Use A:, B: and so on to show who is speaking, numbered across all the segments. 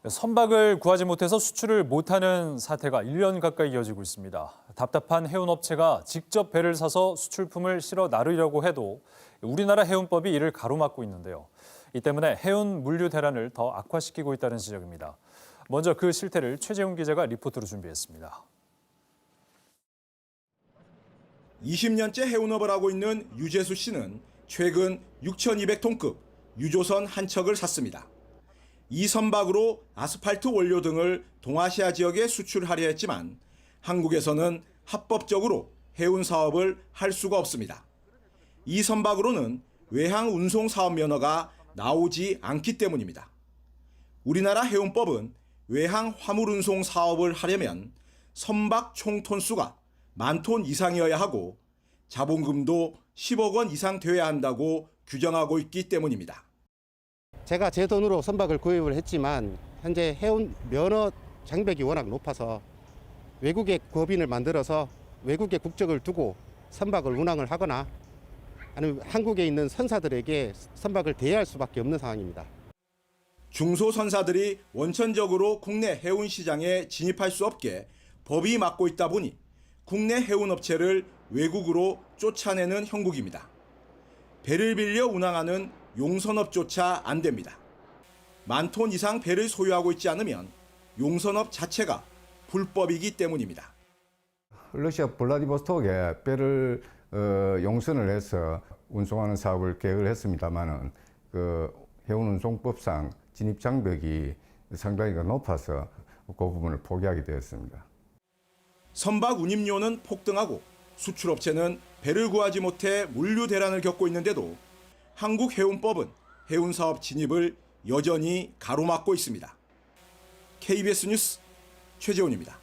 A: 선박을 구하지 못해서 수출을 못하는 사태가 1년 가까이 이어지고 있습니다. 답답한 해운업체가 직접 배를 사서 수출품을 실어 나르려고 해도 우리나라 해운법이 이를 가로막고 있는데요. 이 때문에 해운 물류 대란을 더 악화시키고 있다는 지적입니다. 먼저 그 실태를 최재훈 기자가 리포트로 준비했습니다.
B: 20년째 해운업을 하고 있는 유재수 씨는 최근 6,200톤급 유조선 한 척을 샀습니다. 이 선박으로 아스팔트 원료 등을 동아시아 지역에 수출하려 했지만 한국에서는 합법적으로 해운 사업을 할 수가 없습니다. 이 선박으로는 외항 운송 사업 면허가 나오지 않기 때문입니다. 우리나라 해운법은 외항 화물 운송 사업을 하려면 선박 총 톤수가 10,000톤 이상이어야 하고 자본금도 10억 원 이상 되어야 한다고 규정하고 있기 때문입니다.
C: 제가 제 돈으로 선박을 구입을 했지만 현재 해운 면허 장벽이 워낙 높아서 외국의 법인을 만들어서 외국의 국적을 두고 선박을 운항을 하거나 아니면 한국에 있는 선사들에게 선박을 대여할 수밖에 없는 상황입니다.
B: 중소선사들이 원천적으로 국내 해운 시장에 진입할 수 없게 법이 막고 있다 보니 국내 해운업체를 외국으로 쫓아내는 형국입니다. 배를 빌려 운항하는 용선업조차 안 됩니다. 10,000톤 이상 배를 소유하고 있지 않으면 용선업 자체가 불법이기 때문입니다.
D: 러시아 블라디보스톡에 배를 용선을 해서 운송하는 사업을 계획을 했습니다만은 그 해운운송법상 진입 장벽이 상당히 높아서 그 부분을 포기하게 되었습니다.
B: 선박 운임료는 폭등하고 수출업체는 배를 구하지 못해 물류 대란을 겪고 있는데도 한국해운법은 해운사업 진입을 여전히 가로막고 있습니다. KBS 뉴스 최재훈입니다.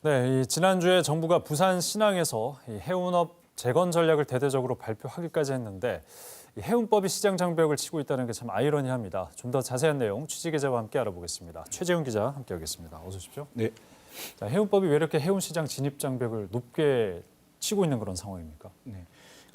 A: 네, 지난주에 정부가 부산 신항에서 해운업 재건 전략을 대대적으로 발표하기까지 했는데 해운법이 시장 장벽을 치고 있다는 게 참 아이러니합니다. 좀 더 자세한 내용 취재 기자와 함께 알아보겠습니다. 최재훈 기자 함께하겠습니다. 어서 오십시오.
B: 네.
A: 자, 해운법이 왜 이렇게 해운 시장 진입 장벽을 높게 치고 있는 그런 상황입니까?
E: 네.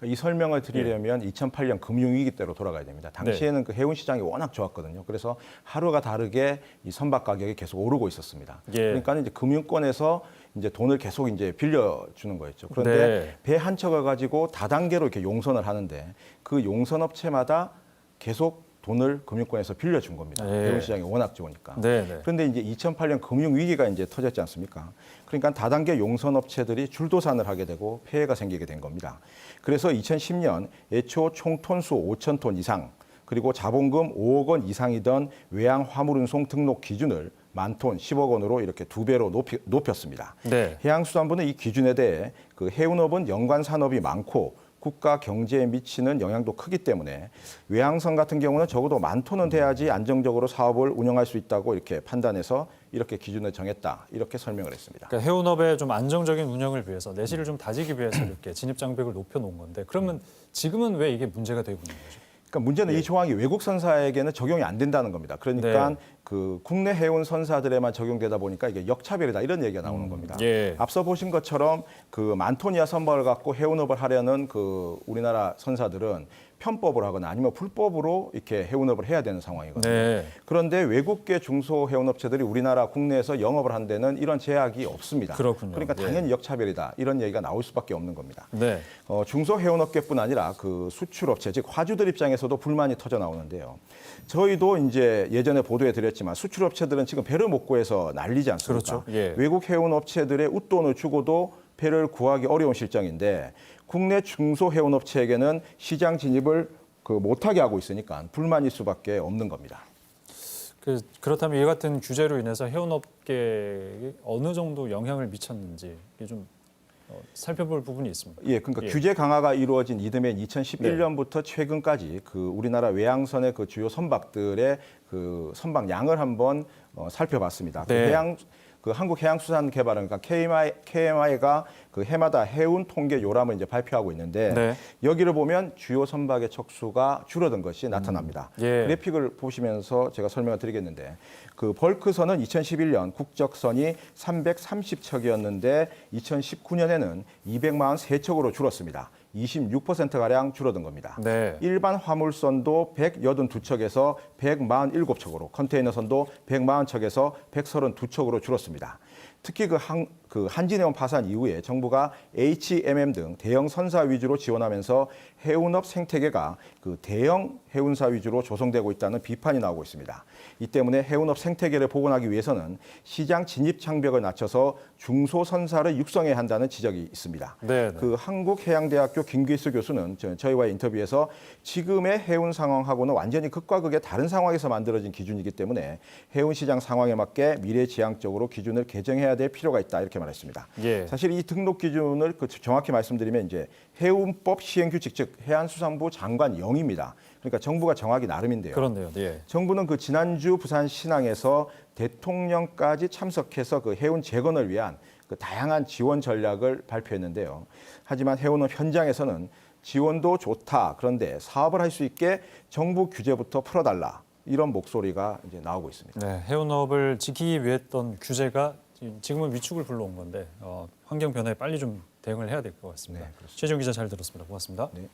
E: 이 설명을 드리려면 2008년 금융위기 때로 돌아가야 됩니다. 당시에는 그 해운 시장이 워낙 좋았거든요. 그래서 하루가 다르게 이 선박 가격이 계속 오르고 있었습니다. 그러니까 이제 금융권에서 이제 돈을 계속 이제 빌려주는 거였죠. 그런데 배 한 척을 가지고 다단계로 이렇게 용선을 하는데 그 용선업체마다 계속 돈을 금융권에서 빌려준 겁니다. 해운 시장이 워낙 좋으니까. 그런데 이제 2008년 금융위기가 이제 터졌지 않습니까? 그러니까 다단계 용선업체들이 줄도산을 하게 되고 폐해가 생기게 된 겁니다. 그래서 2010년 애초 총 톤수 5,000톤 이상 그리고 자본금 5억 원 이상이던 외항 화물운송 등록 기준을 10,000톤 10억 원으로 이렇게 2배로 높였습니다. 해양수산부는 이 기준에 대해 그 해운업은 연관 산업이 많고 국가 경제에 미치는 영향도 크기 때문에 외항선 같은 경우는 적어도 10,000톤은 돼야지 안정적으로 사업을 운영할 수 있다고 이렇게 판단해서 이렇게 기준을 정했다. 이렇게 설명을 했습니다.
A: 그러니까 해운업의 좀 안정적인 운영을 위해서 내실을 좀 다지기 위해서 이렇게 진입 장벽을 높여놓은 건데 그러면 지금은 왜 이게 문제가 되고 있는 거죠?
E: 그러니까 문제는 이 조항이 외국 선사에게는 적용이 안 된다는 겁니다. 그러니까 그 국내 해운 선사들에만 적용되다 보니까 이게 역차별이다 이런 얘기가 나오는 겁니다. 앞서 보신 것처럼 그 10,000톤 이하 선박을 갖고 해운업을 하려는 그 우리나라 선사들은 편법으로 하거나 아니면 불법으로 이렇게 해운업을 해야 되는 상황이거든요. 그런데 외국계 중소 해운업체들이 우리나라 국내에서 영업을 한 데는 이런 제약이 없습니다. 그러니까 당연히 역차별이다 이런 얘기가 나올 수밖에 없는 겁니다. 중소 해운업계뿐 아니라 그 수출업체 즉 화주들 입장에서도 불만이 터져 나오는데요. 저희도 이제 예전에 보도해 드렸지만 수출업체들은 지금 배를 못 구해서 난리지 않습니까? 외국 해운업체들의 웃돈을 주고도 배를 구하기 어려운 실정인데 국내 중소 해운업체에게는 시장 진입을 못하게 하고 있으니까 불만일 수밖에 없는 겁니다.
A: 그렇다면 이 같은 규제로 인해서 해운업계에 어느 정도 영향을 미쳤는지 좀 살펴볼 부분이 있습니다.
E: 그러니까 규제 강화가 이루어진 이듬해 2011년부터 최근까지 그 우리나라 외항선의 그 주요 선박들의 그 선박 양을 한번 살펴봤습니다. 그 한국해양수산개발원, 그러니까 KMI가 그 해마다 해운 통계 요람을 이제 발표하고 있는데 여기를 보면 주요 선박의 척수가 줄어든 것이 나타납니다. 그래픽을 보시면서 제가 설명을 드리겠는데 그 벌크선은 2011년 국적선이 330척이었는데 2019년에는 243척으로 줄었습니다. 26%가량 줄어든 겁니다.
A: 네.
E: 일반 화물선도 182척에서 147척으로, 컨테이너선도 140척에서 132척으로 줄었습니다. 특히 그 한진해운 파산 이후에 정부가 HMM 등 대형 선사 위주로 지원하면서 해운업 생태계가 그 대형 해운사 위주로 조성되고 있다는 비판이 나오고 있습니다. 이 때문에 해운업 생태계를 복원하기 위해서는 시장 진입 장벽을 낮춰서 중소선사를 육성해야 한다는 지적이 있습니다.
A: 네.
E: 그 한국해양대학교 김기수 교수는 저희와의 인터뷰에서 지금의 해운 상황하고는 완전히 극과 극의 다른 상황에서 만들어진 기준이기 때문에 해운 시장 상황에 맞게 미래지향적으로 기준을 개정해야 될 필요가 있다 이렇게 말했습니다.
A: 예.
E: 사실 이 등록 기준을 정확히 말씀드리면 이제 해운법 시행규칙 즉 해안수산부 장관령입니다. 그러니까 정부가 정하기 나름인데요.
A: 그렇네요. 예.
E: 정부는 그 지난주 부산 신항에서 대통령까지 참석해서 그 해운 재건을 위한 그 다양한 지원 전략을 발표했는데요. 하지만 해운업 현장에서는 지원도 좋다. 그런데 사업을 할 수 있게 정부 규제부터 풀어달라. 이런 목소리가 이제 나오고 있습니다.
A: 네, 해운업을 지키기 위해 했던 규제가 지금은 위축을 불러온 건데 환경 변화에 빨리 좀 대응을 해야 될 것 같습니다.
E: 네, 그렇습니다.
A: 최지용 기자 잘 들었습니다. 고맙습니다.
E: 네.